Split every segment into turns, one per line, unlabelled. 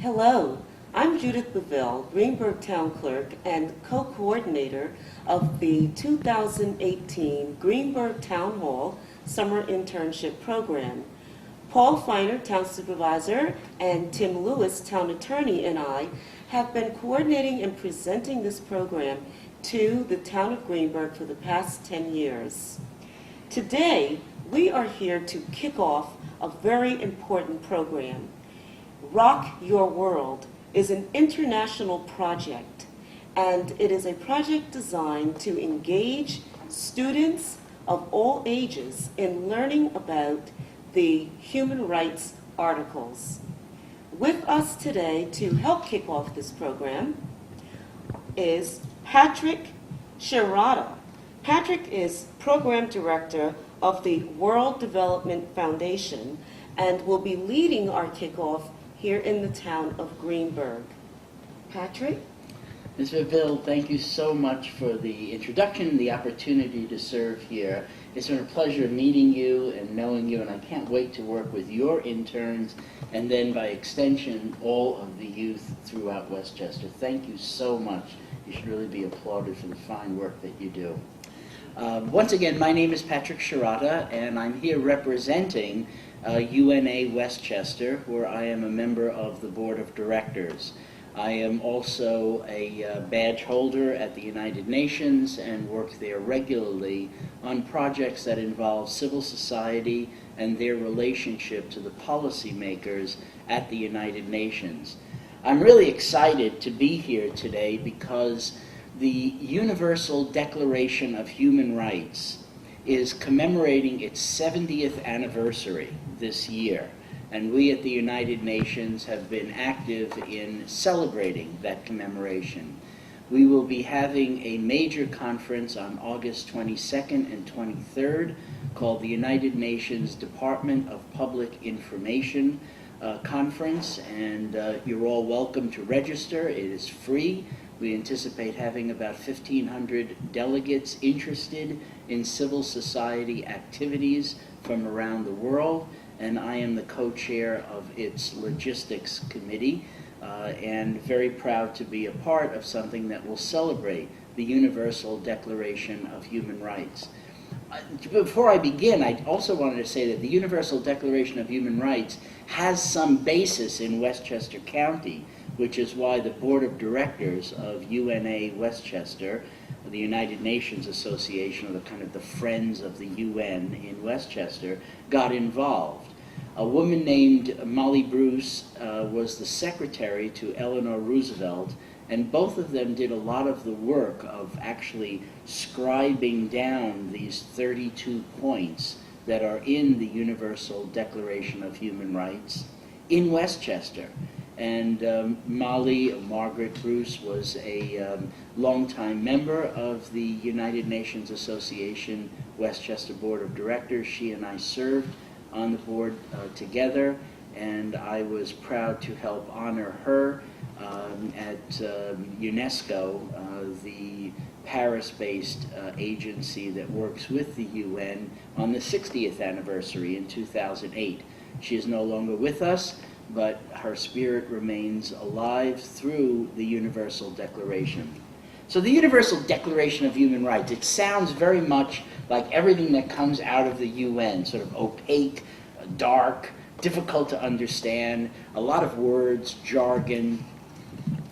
Hello, I'm Judith Beville, Greenburgh Town Clerk and co-coordinator of the 2018 Greenburgh Town Hall Summer Internship Program. Paul Feiner, Town Supervisor, and Tim Lewis, Town Attorney, and I have been coordinating and presenting this program to the town of Greenburgh for the past 10 years. Today, we are here to kick off a very important program. Rock Your World is an international project, and it is a project designed to engage students of all ages in learning about the human rights articles. With us today to help kick off this program is Patrick Sciarratta. Patrick is Program Director of the World Development Foundation and will be leading our kickoff here in the town of Greenburgh. Patrick?
Ms. Beville, thank you so much for the introduction and the opportunity to serve here. It's been a pleasure meeting you and knowing you, and I can't wait to work with your interns and then by extension all of the youth throughout Westchester. Thank you so much. You should really be applauded for the fine work that you do. Once again, my name is Patrick Sciarratta, and I'm here representing UNA Westchester, where I am a member of the Board of Directors. I am also a badge holder at the United Nations and work there regularly on projects that involve civil society and their relationship to the policymakers at the United Nations. I'm really excited to be here today because the Universal Declaration of Human Rights is commemorating its 70th anniversary this year. And we at the United Nations have been active in celebrating that commemoration. We will be having a major conference on August 22nd and 23rd called the United Nations Department of Public Information Conference, and you're all welcome to register. It is free. We anticipate having about 1,500 delegates interested in civil society activities from around the world, and I am the co-chair of its logistics committee, and very proud to be a part of something that will celebrate the Universal Declaration of Human Rights. Before I begin, I also wanted to say that the Universal Declaration of Human Rights has some basis in Westchester County, which is why the Board of Directors of UNA Westchester, the United Nations Association, or the kind of the Friends of the UN in Westchester, got involved. A woman named Molly Bruce was the secretary to Eleanor Roosevelt, and both of them did a lot of the work of actually scribing down these 32 points that are in the Universal Declaration of Human Rights in Westchester. And Margaret Bruce was a longtime member of the United Nations Association Westchester Board of Directors. She and I served on the board together, and I was proud to help honor her at UNESCO, the Paris-based agency that works with the UN, on the 60th anniversary in 2008. She is no longer with us, but her spirit remains alive through the Universal Declaration. So the Universal Declaration of Human Rights, it sounds very much like everything that comes out of the UN, sort of opaque, dark, difficult to understand, a lot of words, jargon.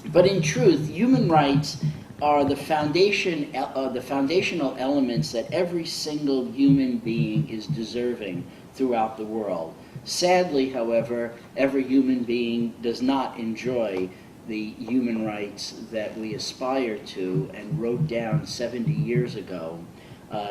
But in truth, human rights are the foundational elements that every single human being is deserving throughout the world. Sadly, however, every human being does not enjoy the human rights that we aspire to and wrote down 70 years ago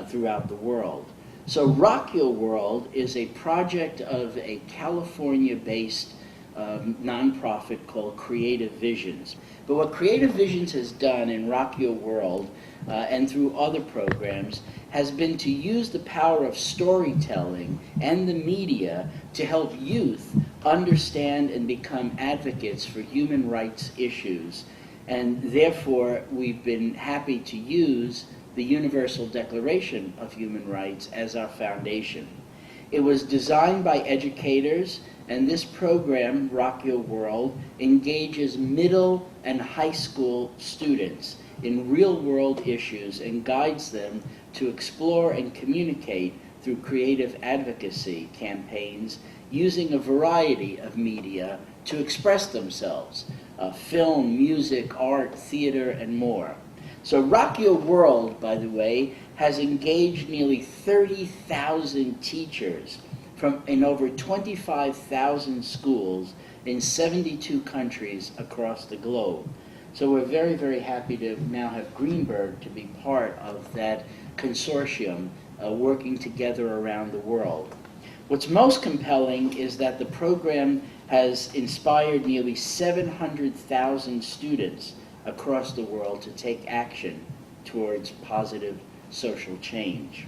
throughout the world. So Rock Your World is a project of a California-based nonprofit called Creative Visions. But what Creative Visions has done in Rock Your World and through other programs has been to use the power of storytelling and the media to help youth understand and become advocates for human rights issues. And therefore, we've been happy to use the Universal Declaration of Human Rights as our foundation. It was designed by educators And this program, Rock Your World, engages middle and high school students in real-world issues and guides them to explore and communicate through creative advocacy campaigns using a variety of media to express themselves, film, music, art, theater, and more. So Rock Your World, by the way, has engaged nearly 30,000 teachers in over 25,000 schools in 72 countries across the globe. So we're very, very happy to now have Greenburgh to be part of that consortium working together around the world. What's most compelling is that the program has inspired nearly 700,000 students across the world to take action towards positive social change.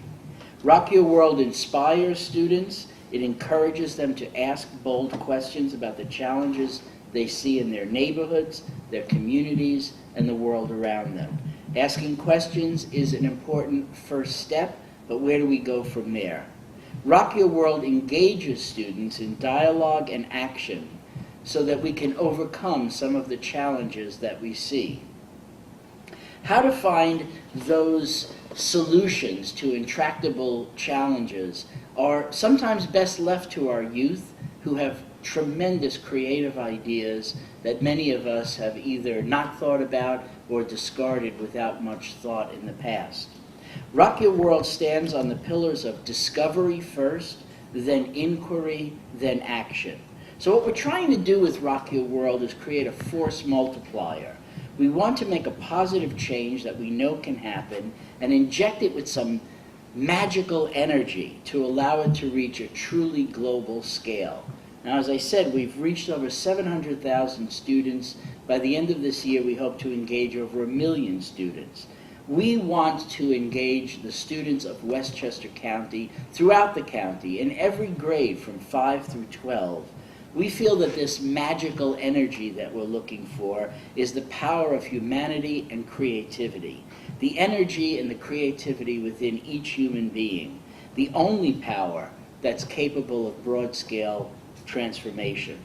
Rock Your World inspires students. It encourages them to ask bold questions about the challenges they see in their neighborhoods, their communities, and the world around them. Asking questions is an important first step, but where do we go from there? Rock Your World engages students in dialogue and action so that we can overcome some of the challenges that we see. How to find those solutions to intractable challenges are sometimes best left to our youth, who have tremendous creative ideas that many of us have either not thought about or discarded without much thought in the past. Rock Your World stands on the pillars of discovery first, then inquiry, then action. So what we're trying to do with Rock Your World is create a force multiplier. We want to make a positive change that we know can happen and inject it with some magical energy to allow it to reach a truly global scale. Now, as I said, we've reached over 700,000 students. By the end of this year, we hope to engage over 1 million students. We want to engage the students of Westchester County, throughout the county, in every grade from 5 through 12. We feel that this magical energy that we're looking for is the power of humanity and creativity, the energy and the creativity within each human being, the only power that's capable of broad-scale transformation.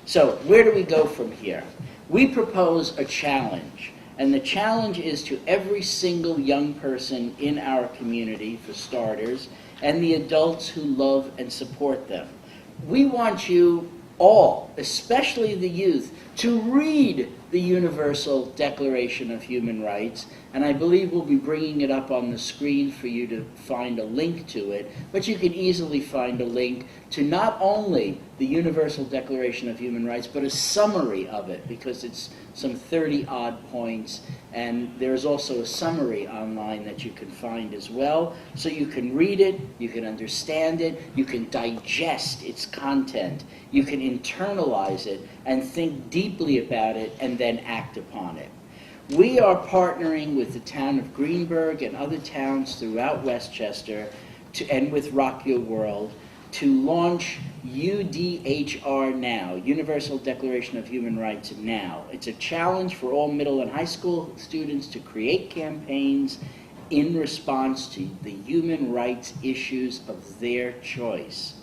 So where do we go from here? We propose a challenge, and the challenge is to every single young person in our community, for starters, and the adults who love and support them. We want you all, especially the youth, to read the Universal Declaration of Human Rights, and I believe we'll be bringing it up on the screen for you to find a link to it, but you can easily find a link to not only the Universal Declaration of Human Rights, but a summary of it, because it's some 30-odd points, and there's also a summary online that you can find as well, so you can read it, you can understand it, you can digest its content, you can internalize it, and think deeply about it, and then act upon it. We are partnering with the town of Greenburgh and other towns throughout Westchester and with Rock Your World to launch UDHR Now, Universal Declaration of Human Rights Now. It's a challenge for all middle and high school students to create campaigns in response to the human rights issues of their choice.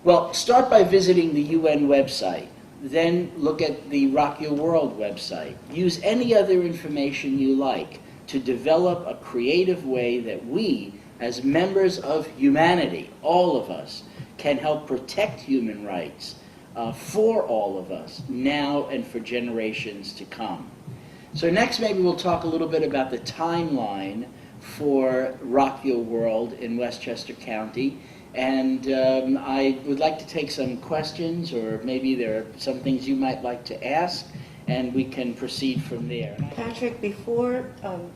Well, start by visiting the UN website. Then look at the Rock Your World website. Use any other information you like to develop a creative way that we, as members of humanity, all of us, can help protect human rights for all of us, now and for generations to come. So next, maybe we'll talk a little bit about the timeline for Rock Your World in Westchester County. And I would like to take some questions, or maybe there are some things you might like to ask, and we can proceed from there.
Patrick, before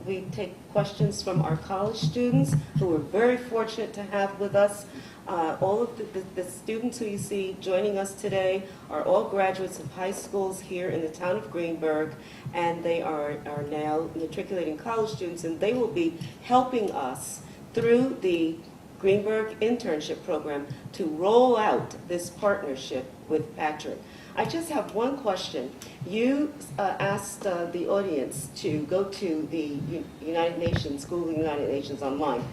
we take questions from our college students, who we're very fortunate to have with us, all of the students who you see joining us today are all graduates of high schools here in the town of Greenburgh, and they are now matriculating college students, and they will be helping us through the Greenburgh internship program to roll out this partnership with Patrick. I just have one question. You asked the audience to go to the United Nations, Google United Nations online.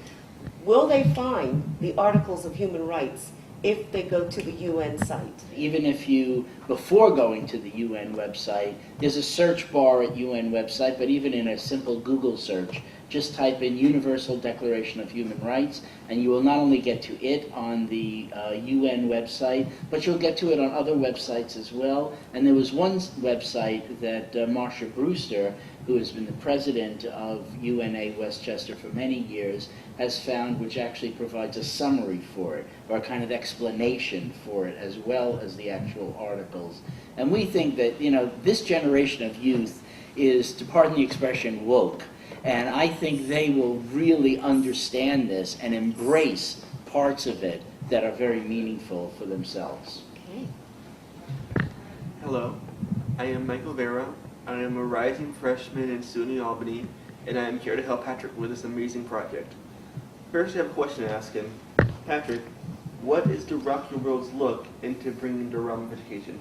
Will they find the Articles of Human Rights if they go to the UN site?
Even if you, before going to the UN website, there's a search bar at UN website, but even in a simple Google search, just type in Universal Declaration of Human Rights, and you will not only get to it on the UN website, but you'll get to it on other websites as well. And there was one website that Marsha Brewster, who has been the president of UNA Westchester for many years, has found, which actually provides a summary for it, or a kind of explanation for it, as well as the actual articles. And we think that, you know, this generation of youth is, to pardon the expression, woke. And I think they will really understand this and embrace parts of it that are very meaningful for themselves.
Okay.
Hello, I am Michael Vera. I am a rising freshman in SUNY Albany, and I am here to help Patrick with this amazing project. First, I have a question to ask him. Patrick, what is the Rock Your World's look into bringing the realm of education?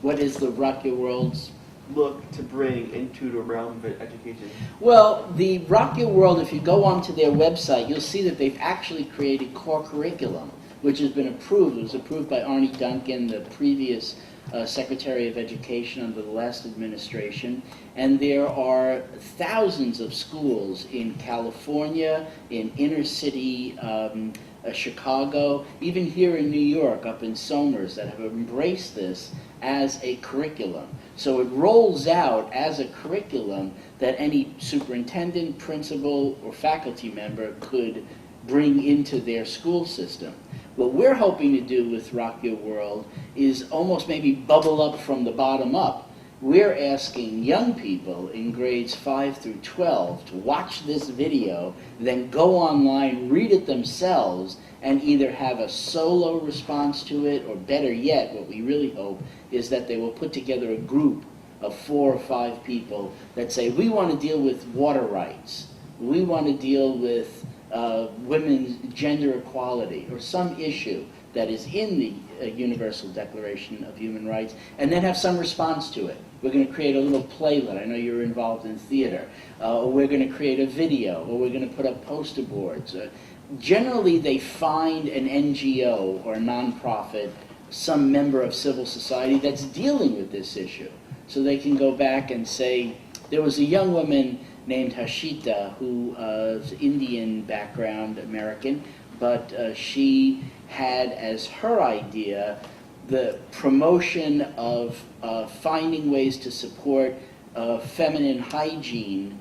What is the Rock Your World's?
Look to bring into the realm of education?
Well, the Rock Your World, if you go onto their website, you'll see that they've actually created core curriculum, which has been approved. It was approved by Arnie Duncan, the previous Secretary of Education under the last administration. And there are thousands of schools in California, in inner city Chicago, even here in New York, up in Somers, that have embraced this as a curriculum. So it rolls out as a curriculum that any superintendent, principal, or faculty member could bring into their school system. What we're hoping to do with Rock Your World is almost maybe bubble up from the bottom up. We're asking young people in grades 5 through 12 to watch this video, then go online, read it themselves, and either have a solo response to it, or better yet, what we really hope is that they will put together a group of 4 or 5 people that say, we want to deal with water rights, we want to deal with women's gender equality, or some issue that is in the Universal Declaration of Human Rights, and then have some response to it. We're going to create a little playlet. I know you're involved in theater. Or we're going to create a video, or we're going to put up poster boards. Generally, they find an NGO or a nonprofit, some member of civil society that's dealing with this issue. So they can go back and say, there was a young woman named Hashita who is Indian background, American, but she had as her idea the promotion of finding ways to support feminine hygiene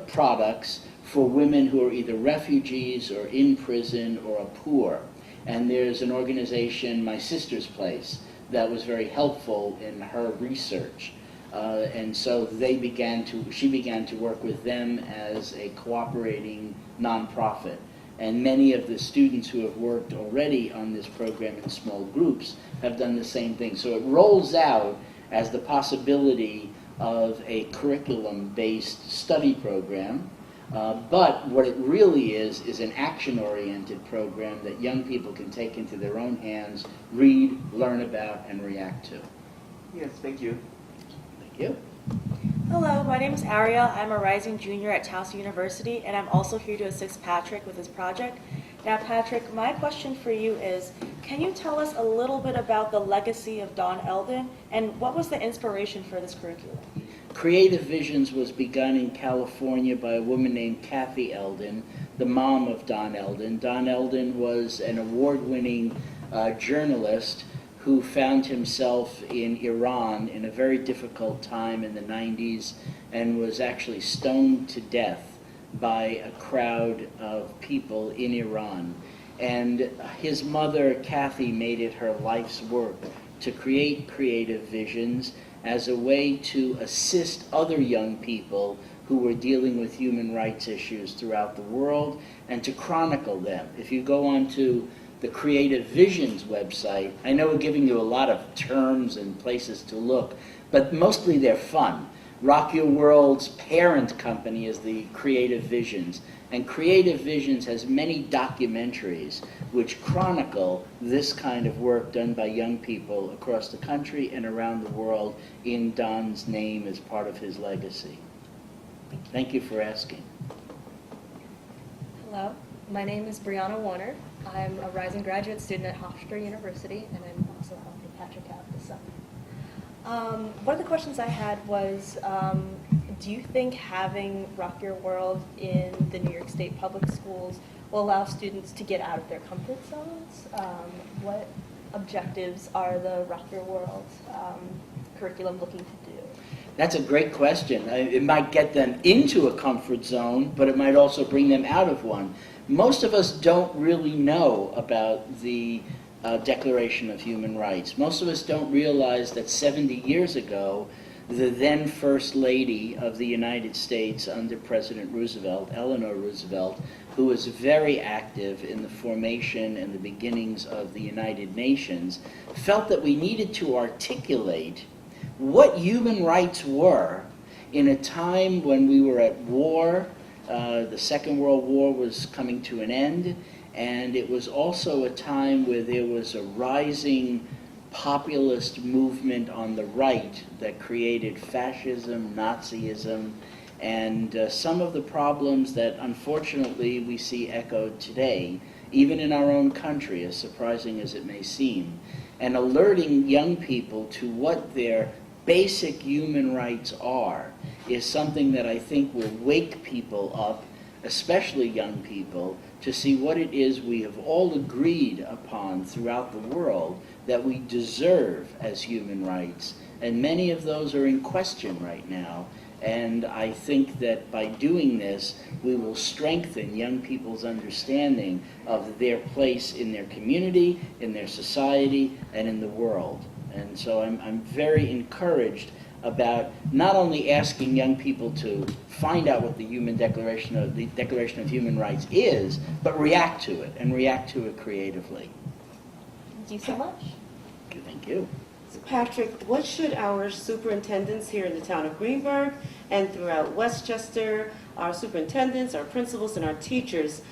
products for women who are either refugees or in prison or are poor. And there's an organization, My Sister's Place, that was very helpful in her research. And so she began to work with them as a cooperating nonprofit. And many of the students who have worked already on this program in small groups have done the same thing. So it rolls out as the possibility of a curriculum-based study program. But what it really is an action-oriented program that young people can take into their own hands, read, learn about, and react to.
Yes, thank you.
Thank you.
Hello, my name is Ariel. I'm a rising junior at Towson University, and I'm also here to assist Patrick with his project. Now, Patrick, my question for you is, can you tell us a little bit about the legacy of Don Eldon, and what was the inspiration for this curriculum?
Creative Visions was begun in California by a woman named Kathy Eldon, the mom of Don Eldon. Don Eldon was an award-winning journalist who found himself in Iran in a very difficult time in the 90s and was actually stoned to death by a crowd of people in Iran. And his mother, Kathy, made it her life's work to create Creative Visions as a way to assist other young people who were dealing with human rights issues throughout the world and to chronicle them. If you go on to the Creative Visions website, I know we're giving you a lot of terms and places to look, but mostly they're fun. Rock Your World's parent company is the Creative Visions, and Creative Visions has many documentaries which chronicle this kind of work done by young people across the country and around the world in Don's name as part of his legacy. Thank you for asking.
Hello,
My name is Brianna Warner. I'm a rising graduate student at Hofstra University, and I'm also helping Patrick out this summer.
One of the questions I had was, do you think having Rock Your World in the New York State public schools will allow students to get out of their comfort zones? What objectives are the Rock Your World curriculum looking to do?
That's a great question. It might get them into a comfort zone, but it might also bring them out of one. Most of us don't really know about the Declaration of Human Rights. Most of us don't realize that 70 years ago, the then First Lady of the United States under President Roosevelt, Eleanor Roosevelt, who was very active in the formation and the beginnings of the United Nations, felt that we needed to articulate what human rights were in a time when we were at war. The Second World War was coming to an end, and it was also a time where there was a rising populist movement on the right that created fascism, Nazism, and some of the problems that unfortunately we see echoed today, even in our own country, as surprising as it may seem, and alerting young people to what their basic human rights are is something that I think will wake people up, especially young people, to see what it is we have all agreed upon throughout the world that we deserve as human rights. And many of those are in question right now. And I think that by doing this, we will strengthen young people's understanding of their place in their community, in their society, and in the world. And so I'm very encouraged about not only asking young people to find out what the Declaration of Human Rights is, but react to it, and react to it creatively.
Thank you so much.
Thank you.
So Patrick, what should our superintendents here in the town of Greenburgh and throughout Westchester, our superintendents, our principals, and our teachers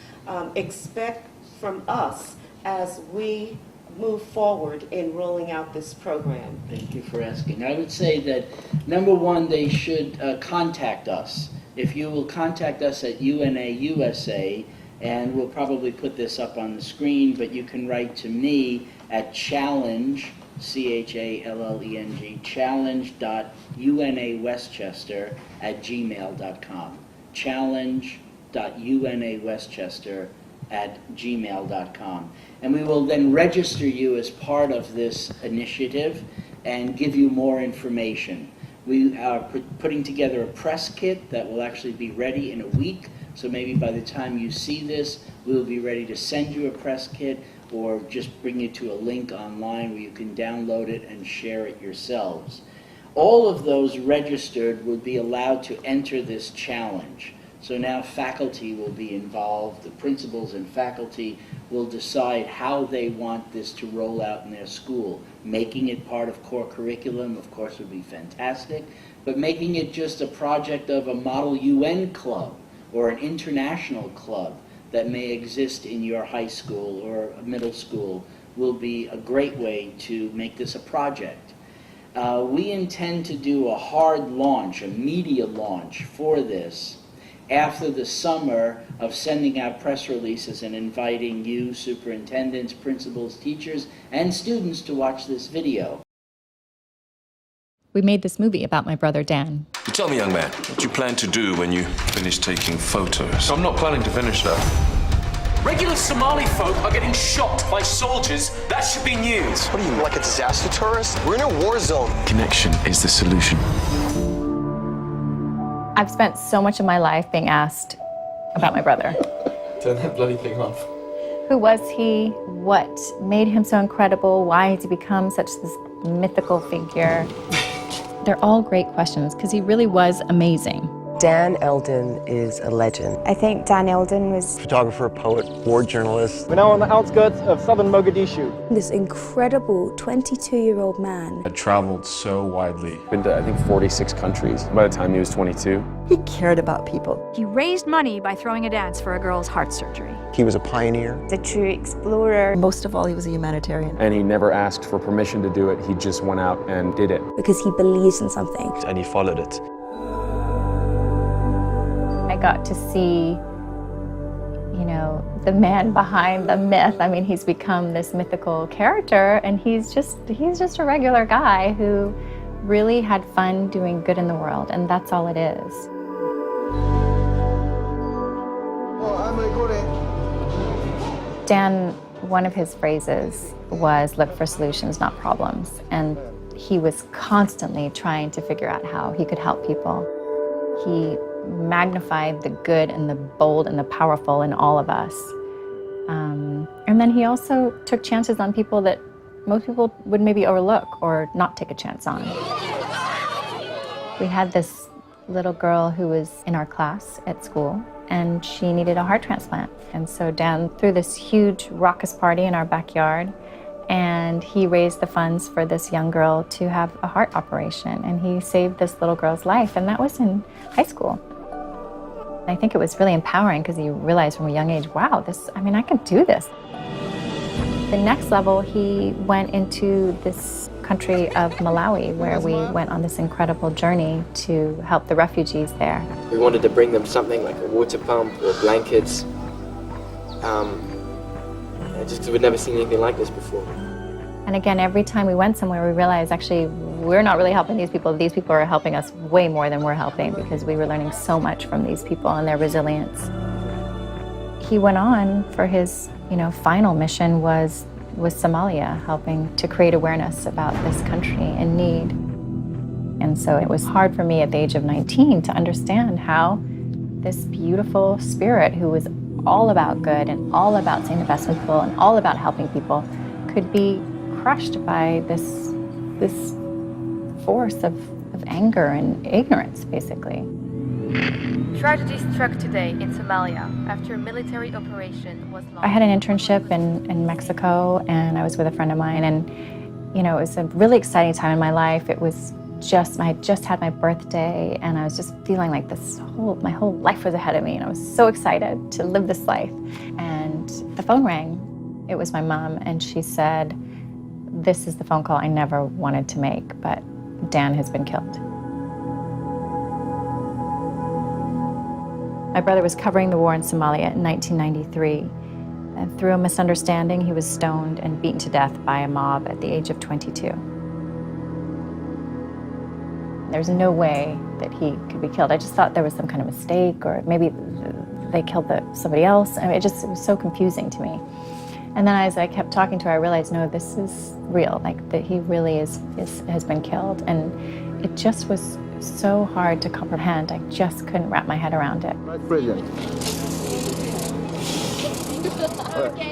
expect from us as we move forward in rolling out this program?
Thank you for asking. I would say that, number one, they should contact us. If you will contact us at UNA USA, and we'll probably put this up on the screen, but you can write to me at challenge, CHALLENG, challenge.unawestchester@gmail.com. challenge.unawestchester@gmail.com. And we will then register you as part of this initiative and give you more information. We are putting together a press kit that will actually be ready in a week. So maybe by the time you see this, we'll be ready to send you a press kit or just bring you to a link online where you can download it and share it yourselves. All of those registered will be allowed to enter this challenge. So now faculty will be involved. The principals and faculty will decide how they want this to roll out in their school. Making it part of core curriculum, of course, would be fantastic, but making it just a project of a model UN club or an international club that may exist in your high school or middle school will be a great way to make this a project. We intend to do a hard launch, a media launch for this after the summer of sending out press releases and inviting you, superintendents, principals, teachers, and students to watch this video.
We made this movie about my brother Dan.
You tell me, young man, what you plan to do when you finish taking photos.
I'm not planning to finish that.
Regular Somali folk are getting shot by soldiers. That should be news.
What are you, like a disaster tourist? We're in a war zone.
Connection is the solution.
I've spent so much of my life being asked about my brother.
Turn that bloody thing off.
Who was he? What made him so incredible? Why has he become such this mythical figure? They're all great questions because he really was amazing.
Dan Eldon is a legend.
I think Dan Eldon was
Photographer, poet, war journalist.
We're now on the outskirts of southern Mogadishu.
this incredible 22-year-old man.
I traveled so widely.
Been to, I think, 46 countries by the time he was 22.
He cared about people.
He raised money by throwing a dance for a girl's heart surgery.
He was a pioneer.
The true explorer.
Most of all, he was a humanitarian.
And he never asked for permission to do it. He just went out and did it.
Because he believes in something.
And he followed it.
I got to see, the man behind the myth. I mean, he's become this mythical character, and he's just a regular guy who really had fun doing good in the world, and that's all it is. Dan, one of his phrases was, look for solutions, not problems. And he was constantly trying to figure out how he could help people. He magnified the good and the bold and the powerful in all of us. And then he also took chances on people that most people would maybe overlook or not take a chance on. We had this little girl who was in our class at school, and she needed a heart transplant. And so Dan threw this huge raucous party in our backyard, and he raised the funds for this young girl to have a heart operation, and he saved this little girl's life, and that was in high school. I think it was really empowering because you realize from a young age, wow, I can do this. The next level, he went into this country of Malawi, where we went on this incredible journey to help the refugees there.
We wanted to bring them something like a water pump or blankets. We'd never seen anything like this before.
And again, every time we went somewhere, we realized actually we're not really helping these people. These people are helping us way more than we're helping, because we were learning so much from these people and their resilience. He went on for his, final mission was Somalia, helping to create awareness about this country in need. And so it was hard for me at the age of 19 to understand how this beautiful spirit who was all about good and all about saying the best with people and all about helping people could be crushed by this force of anger and ignorance, basically.
Tragedy struck today in Somalia after a military operation was launched.
I had an internship in Mexico, and I was with a friend of mine, and it was a really exciting time in my life. It was I had just had my birthday, and I was just feeling like my whole life was ahead of me, and I was so excited to live this life. And the phone rang. It was my mom, and she said, "This is the phone call I never wanted to make, but Dan has been killed." My brother was covering the war in Somalia in 1993. And through a misunderstanding, he was stoned and beaten to death by a mob at the age of 22. There's no way that he could be killed. I just thought there was some kind of mistake, or maybe they killed somebody else. It was so confusing to me. And then as I kept talking to her, I realized, no, this is real, that he really has been killed. And it just was so hard to comprehend. I just couldn't wrap my head around it.
Brilliant.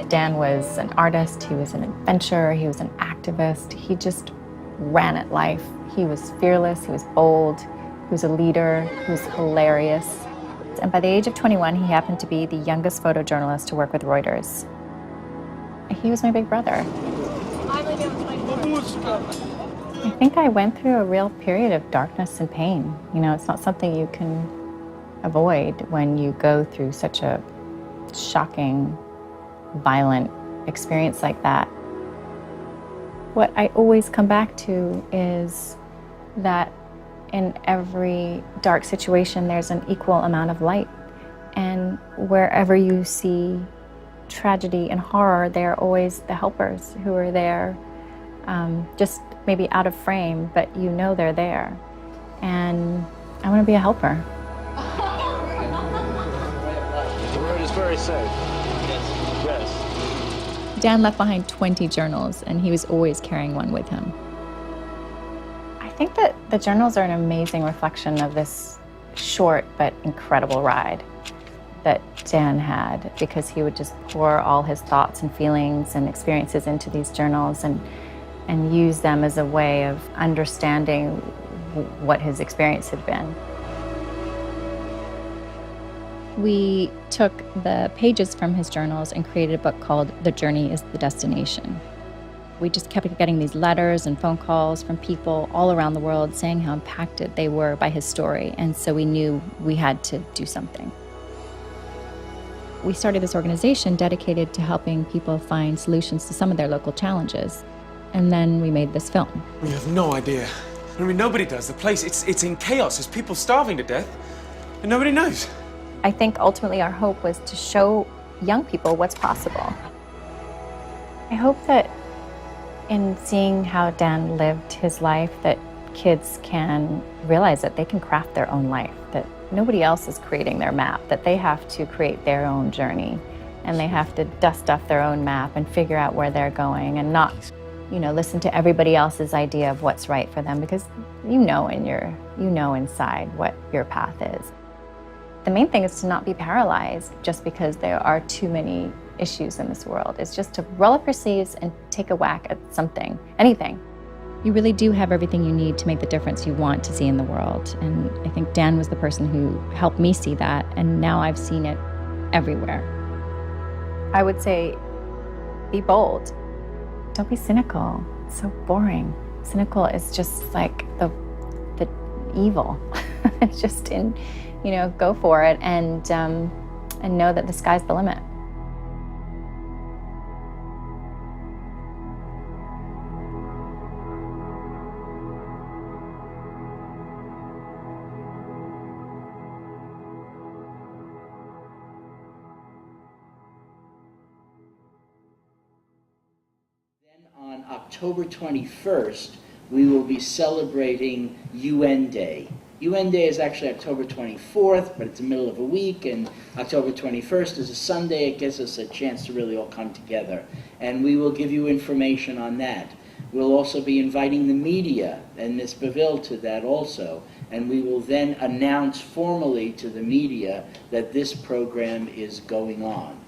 Dan was an artist, he was an adventurer, he was an activist. He just ran at life. He was fearless, he was bold, he was a leader, he was hilarious. And by the age of 21, he happened to be the youngest photojournalist to work with Reuters. He was my big brother. I think I went through a real period of darkness and pain. It's not something you can avoid when you go through such a shocking, violent experience like that. What I always come back to is that in every dark situation, there's an equal amount of light. And wherever you see tragedy and horror, they're always the helpers who are there, just maybe out of frame, but they're there. And I want to be a helper.
The road is very safe. Yes.
Dan left behind 20 journals, and he was always carrying one with him. I think that the journals are an amazing reflection of this short but incredible ride that Dan had, because he would just pour all his thoughts and feelings and experiences into these journals and use them as a way of understanding what his experience had been. We took the pages from his journals and created a book called The Journey is the Destination. We just kept getting these letters and phone calls from people all around the world saying how impacted they were by his story, and so we knew we had to do something. We started this organization dedicated to helping people find solutions to some of their local challenges. And then we made this film.
We have no idea. Nobody does. The place, it's in chaos. There's people starving to death, and nobody knows.
I think ultimately our hope was to show young people what's possible. I hope that in seeing how Dan lived his life, that kids can realize that they can craft their own life, that nobody else is creating their map, that they have to create their own journey, and they have to dust off their own map and figure out where they're going and not, listen to everybody else's idea of what's right for them, because you know inside what your path is. The main thing is to not be paralyzed just because there are too many issues in this world. It's just to roll up your sleeves and take a whack at something, anything. You really do have everything you need to make the difference you want to see in the world. And I think Dan was the person who helped me see that, and now I've seen it everywhere. I would say, be bold. Don't be cynical. It's so boring. Cynical is just like the evil. It's just go for it and know that the sky's the limit.
On October 21st, we will be celebrating UN Day. UN Day is actually October 24th, but it's the middle of a week, and October 21st is a Sunday. It gives us a chance to really all come together, and we will give you information on that. We'll also be inviting the media and Ms. Beville to that also, and we will then announce formally to the media that this program is going on.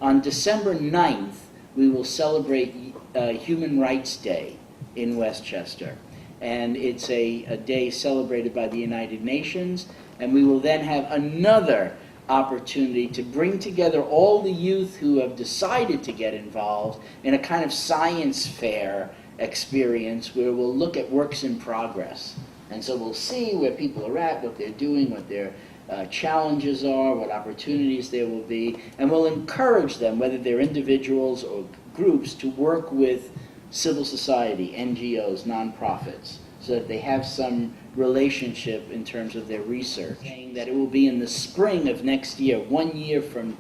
On December 9th, we will celebrate Human Rights Day in Westchester. And it's a day celebrated by the United Nations, and we will then have another opportunity to bring together all the youth who have decided to get involved in a kind of science fair experience where we'll look at works in progress. And so we'll see where people are at, what they're doing, what their challenges are, what opportunities there will be, and we'll encourage them, whether they're individuals or groups, to work with civil society, NGOs, nonprofits, so that they have some relationship in terms of their research. Saying that it will be in the spring of next year, 1 year from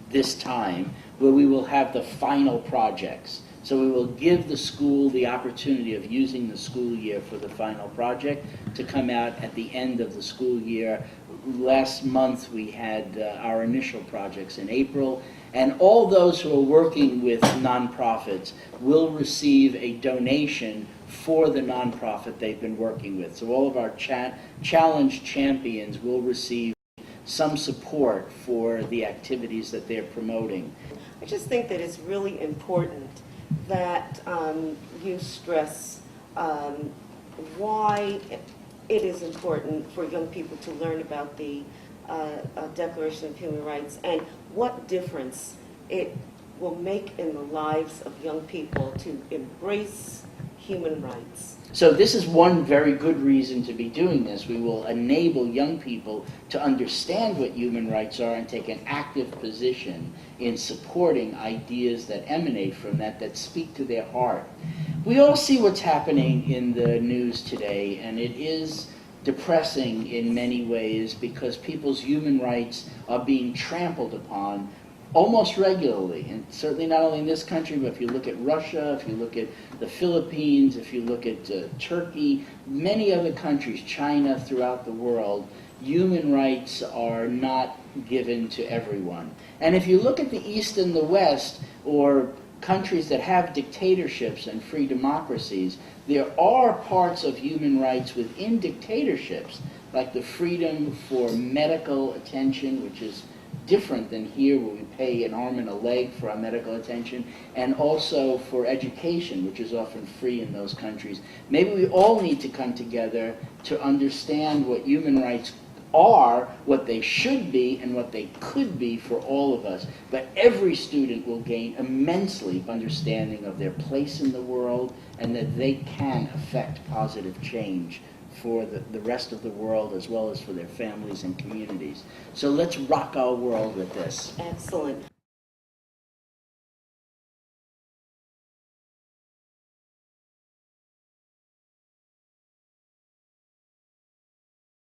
this time, where we will have the final projects. So we will give the school the opportunity of using the school year for the final project to come out at the end of the school year. Last month we had our initial projects in April, and all those who are working with nonprofits will receive a donation for the nonprofit they've been working with. So all of our challenge champions will receive some support for the activities that they're promoting.
I just think that it's really important that you stress why it is important for young people to learn about the Declaration of Human Rights and what difference it will make in the lives of young people to embrace human rights.
So this is one very good reason to be doing this. We will enable young people to understand what human rights are and take an active position in supporting ideas that emanate from that speak to their heart. We all see what's happening in the news today, and it is depressing in many ways because people's human rights are being trampled upon almost regularly, and certainly not only in this country, but if you look at Russia, if you look at the Philippines, if you look at Turkey, many other countries, China, throughout the world, human rights are not given to everyone. And if you look at the East and the West, or countries that have dictatorships and free democracies, there are parts of human rights within dictatorships, like the freedom for medical attention, which is different than here where we pay an arm and a leg for our medical attention, and also for education, which is often free in those countries. Maybe we all need to come together to understand what human rights are, what they should be, and what they could be for all of us. But every student will gain immensely understanding of their place in the world and that they can affect positive change for the rest of the world as well as for their families and communities. So let's rock our world with this.
Excellent.